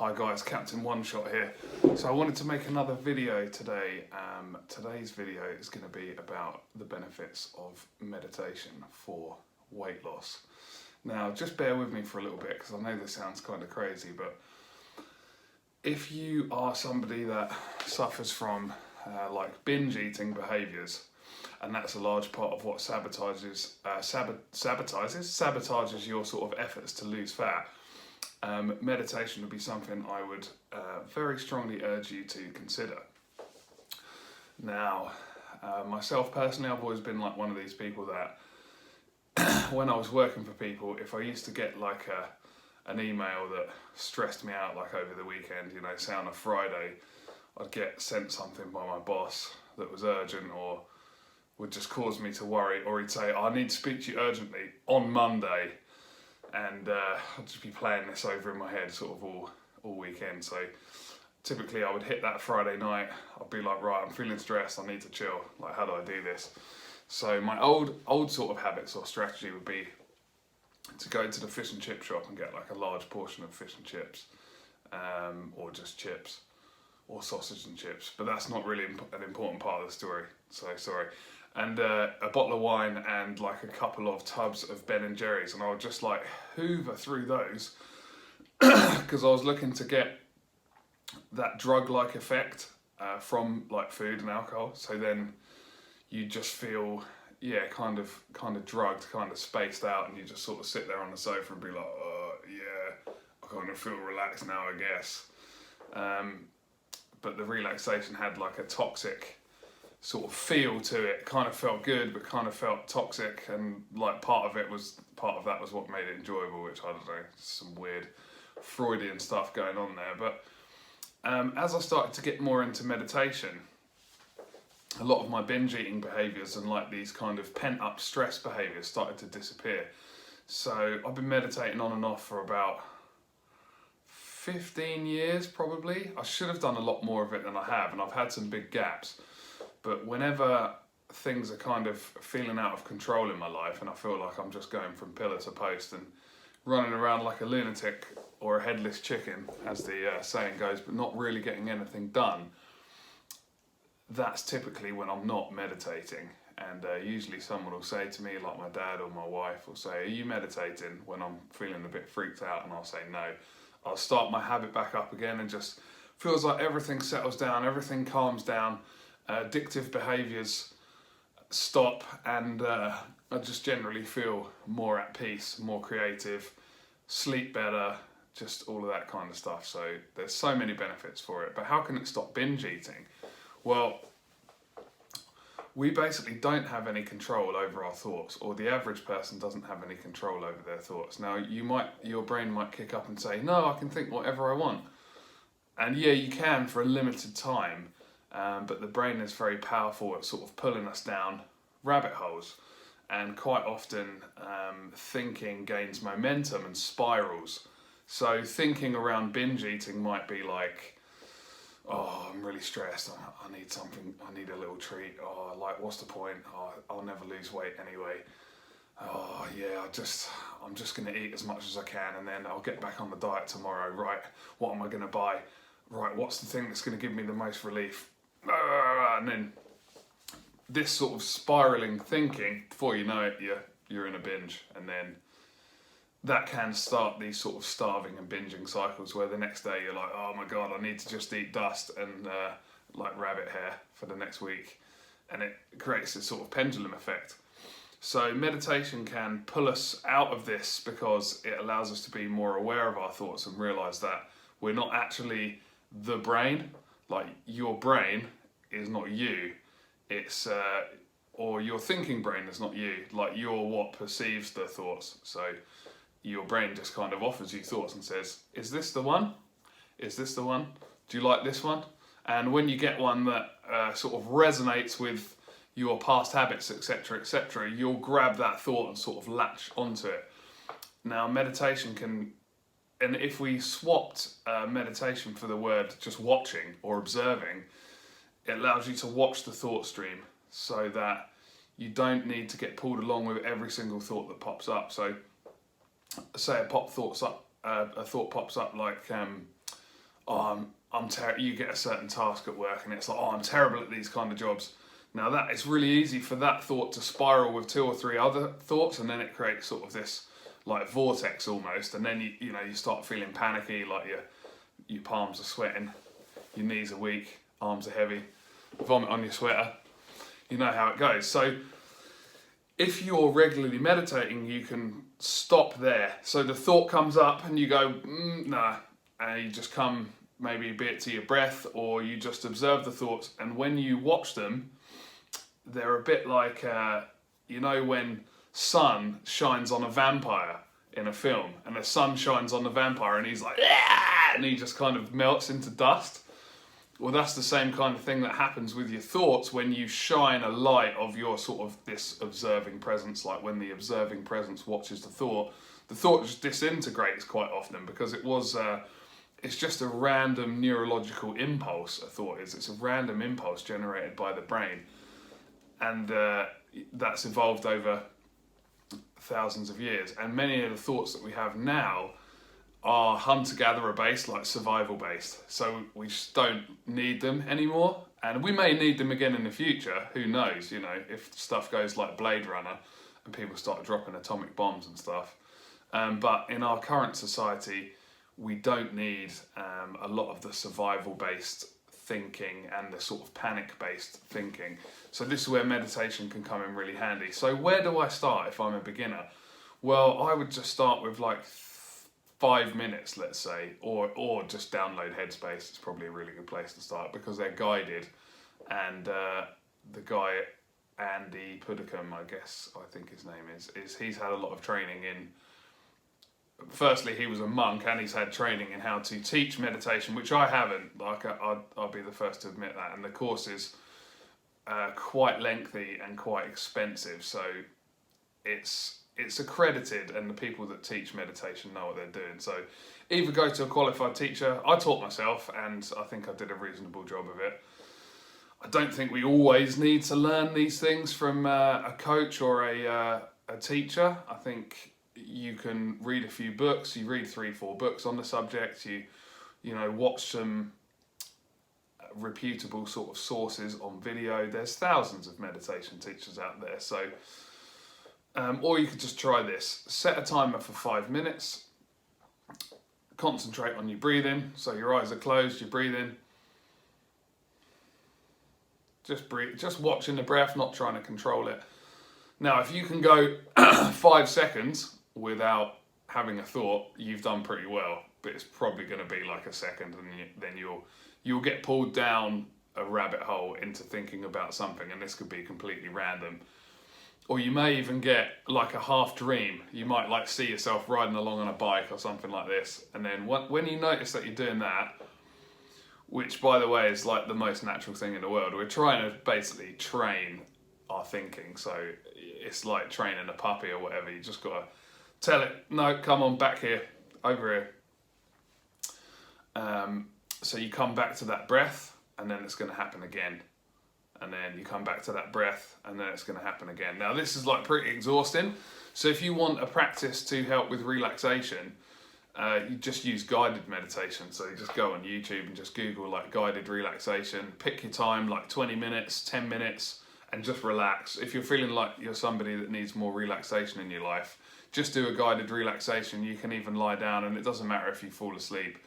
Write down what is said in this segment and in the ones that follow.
Hi guys, Captain One Shot here. So I wanted to make another video today. Today's video is going to be about the benefits of meditation for weight loss. Now just bear with me for a little bit because I know this sounds kind of crazy, but if you are somebody that suffers from like binge eating behaviours, and that's a large part of what sabotages your sort of efforts to lose fat, meditation would be something I would very strongly urge you to consider. Now, myself personally, I've always been like one of these people that when I was working for people, if I used to get like an email that stressed me out, like over the weekend, you know, say on a Friday, I'd get sent something by my boss that was urgent or would just cause me to worry, or he'd say, I need to speak to you urgently on Monday. And I'd just be playing this over in my head sort of all weekend. So typically I would hit that Friday night, I'd be like, right, I'm feeling stressed, I need to chill. Like, how do I do this? So my old sort of habits or strategy would be to go to the fish and chip shop and get like a large portion of fish and chips, or just chips, or sausage and chips. But that's not really an important part of the story, so sorry. And a bottle of wine and like a couple of tubs of Ben and Jerry's, and I would just like hoover through those because I was looking to get that drug-like effect from like food and alcohol. So then you just feel, yeah, kind of drugged, kind of spaced out, and you just sort of sit there on the sofa and be like, oh yeah, I kind of feel relaxed now, I guess. But the relaxation had like a toxic sort of feel to it. Kind of felt good, but kind of felt toxic, and like part of that was what made it enjoyable, which I don't know, some weird Freudian stuff going on there. But as I started to get more into meditation, a lot of my binge eating behaviours and like these kind of pent up stress behaviours started to disappear. So I've been meditating on and off for about 15 years probably. I should have done a lot more of it than I have, and I've had some big gaps. But whenever things are kind of feeling out of control in my life and I feel like I'm just going from pillar to post and running around like a lunatic or a headless chicken, as the saying goes, but not really getting anything done, that's typically when I'm not meditating. And usually someone will say to me, like my dad or my wife will say, are you meditating, when I'm feeling a bit freaked out, and I'll say no. I'll start my habit back up again and just feels like everything settles down, everything calms down. Addictive behaviours stop, and I just generally feel more at peace, more creative, sleep better, just all of that kind of stuff. So there's so many benefits for it. But how can it stop binge eating? Well, we basically don't have any control over our thoughts, or the average person doesn't have any control over their thoughts. Now your brain might kick up and say, no, I can think whatever I want. And yeah, you can for a limited time. But the brain is very powerful at sort of pulling us down rabbit holes, and quite often thinking gains momentum and spirals. So thinking around binge eating might be like, oh, I'm really stressed, I need something, I need a little treat, oh, like, what's the point, oh, I'll never lose weight anyway, oh yeah, I'm just going to eat as much as I can and then I'll get back on the diet tomorrow, right, what am I going to buy, right, what's the thing that's going to give me the most relief? And then this sort of spiraling thinking, before you know it, you're in a binge, and then that can start these sort of starving and binging cycles where the next day you're like, oh my god, I need to just eat dust and like rabbit hair for the next week, and it creates this sort of pendulum effect. So meditation can pull us out of this because it allows us to be more aware of our thoughts and realise that we're not actually the brain. Like, your brain is not you, it's or your thinking brain is not you, like you're what perceives the thoughts. So your brain just kind of offers you thoughts and says, is this the one? Is this the one? Do you like this one? And when you get one that sort of resonates with your past habits, etc., you'll grab that thought and sort of latch onto it. Now meditation can, and if we swapped meditation for the word just watching or observing, it allows you to watch the thought stream so that you don't need to get pulled along with every single thought that pops up. So say a thought pops up like, you get a certain task at work and it's like, oh, I'm terrible at these kind of jobs. Now that it's really easy for that thought to spiral with 2 or 3 other thoughts, and then it creates sort of this like vortex almost, and then you start feeling panicky, like your palms are sweating, your knees are weak, arms are heavy, vomit on your sweater. You know how it goes. So if you're regularly meditating, you can stop there. So the thought comes up and you go, nah, and you just come maybe a bit to your breath, or you just observe the thoughts. And when you watch them, they're a bit like, when sun shines on a vampire in a film, and the sun shines on the vampire and he's like, ah! And he just kind of melts into dust. Well, that's the same kind of thing that happens with your thoughts when you shine a light of your sort of this observing presence, like when the observing presence watches the thought just disintegrates quite often, because it's just a random neurological impulse. A thought it's a random impulse generated by the brain, and that's evolved over thousands of years. And many of the thoughts that we have now are hunter-gatherer based, like survival based. So we just don't need them anymore. And we may need them again in the future. Who knows, if stuff goes like Blade Runner and people start dropping atomic bombs and stuff. But in our current society, we don't need a lot of the survival based thinking and the sort of panic based thinking. So this is where meditation can come in really handy. So where do I start if I'm a beginner? Well, I would just start with like 5 minutes, let's say, or just download Headspace. It's probably a really good place to start, because they're guided, and the guy Andy Puddicombe, I think his name is he's had a lot of training in. Firstly, he was a monk, and he's had training in how to teach meditation, which I haven't. Like, I'll be the first to admit that. And the course is quite lengthy and quite expensive, so it's accredited, and the people that teach meditation know what they're doing. So either go to a qualified teacher. I taught myself, and I think I did a reasonable job of it. I don't think we always need to learn these things from a coach or a teacher. I think you can read a few books. You read 3-4 books on the subject. You watch some reputable sort of sources on video. There's thousands of meditation teachers out there. So, or you could just try this. Set a timer for 5 minutes. Concentrate on your breathing. So your eyes are closed. You're breathing. Just breathe. Just watching the breath, not trying to control it. Now, if you can go 5 seconds without having a thought, you've done pretty well. But it's probably going to be like a second, and then you'll get pulled down a rabbit hole into thinking about something, and this could be completely random. Or you may even get like a half dream. You might like see yourself riding along on a bike or something like this, and then when you notice that you're doing that, which by the way is like the most natural thing in the world, we're trying to basically train our thinking. So it's like training a puppy or whatever. You just got to tell it, no, come on, back here, over here. So you come back to that breath, and then it's going to happen again. And then you come back to that breath, and then it's going to happen again. Now this is like pretty exhausting. So if you want a practice to help with relaxation, you just use guided meditation. So you just go on YouTube and just Google like guided relaxation. Pick your time, like 20 minutes, 10 minutes, and just relax. If you're feeling like you're somebody that needs more relaxation in your life, just do a guided relaxation. You can even lie down, and it doesn't matter if you fall asleep.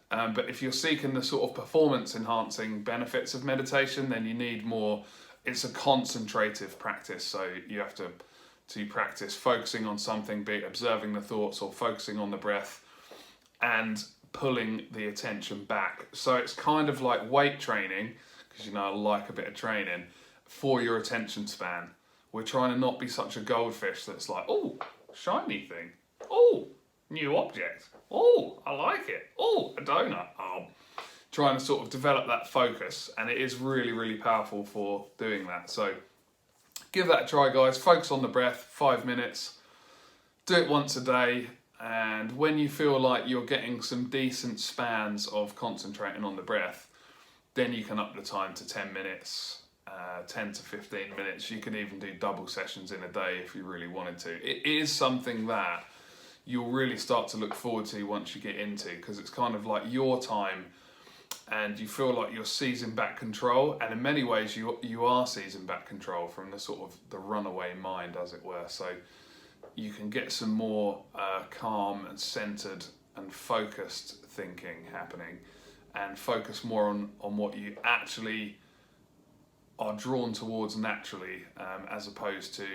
But if you're seeking the sort of performance enhancing benefits of meditation, then you need more. It's a concentrative practice, so you have to practice focusing on something, be it observing the thoughts or focusing on the breath, and pulling the attention back. So it's kind of like weight training, because I like a bit of training, for your attention span. We're trying to not be such a goldfish that's like, oh, shiny thing, oh, new object, oh, I like it, oh, a donut. Trying to sort of develop that focus, and it is really, really powerful for doing that. So give that a try, guys. Focus on the breath, 5 minutes. Do it once a day, and when you feel like you're getting some decent spans of concentrating on the breath, then you can up the time to 10 minutes, 10 to 15 minutes. You can even do double sessions in a day if you really wanted to. It is something that you'll really start to look forward to once you get into, because it's kind of like your time and you feel like you're seizing back control, and in many ways you are seizing back control from the sort of the runaway mind, as it were. So you can get some more calm and centered and focused thinking happening, and focus more on what you actually are drawn towards naturally, as opposed to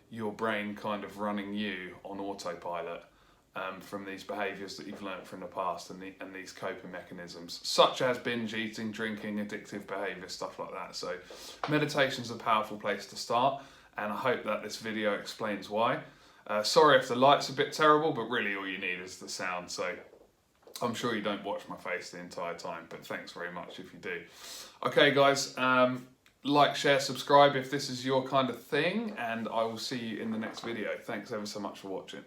your brain kind of running you on autopilot from these behaviours that you've learnt from the past, and these coping mechanisms, such as binge eating, drinking, addictive behaviour, stuff like that. So meditation's a powerful place to start, and I hope that this video explains why. Sorry if the light's a bit terrible, but really all you need is the sound. So I'm sure you don't watch my face the entire time, but thanks very much if you do. Okay guys, like, share, subscribe if this is your kind of thing, and I will see you in the next video. Thanks ever so much for watching.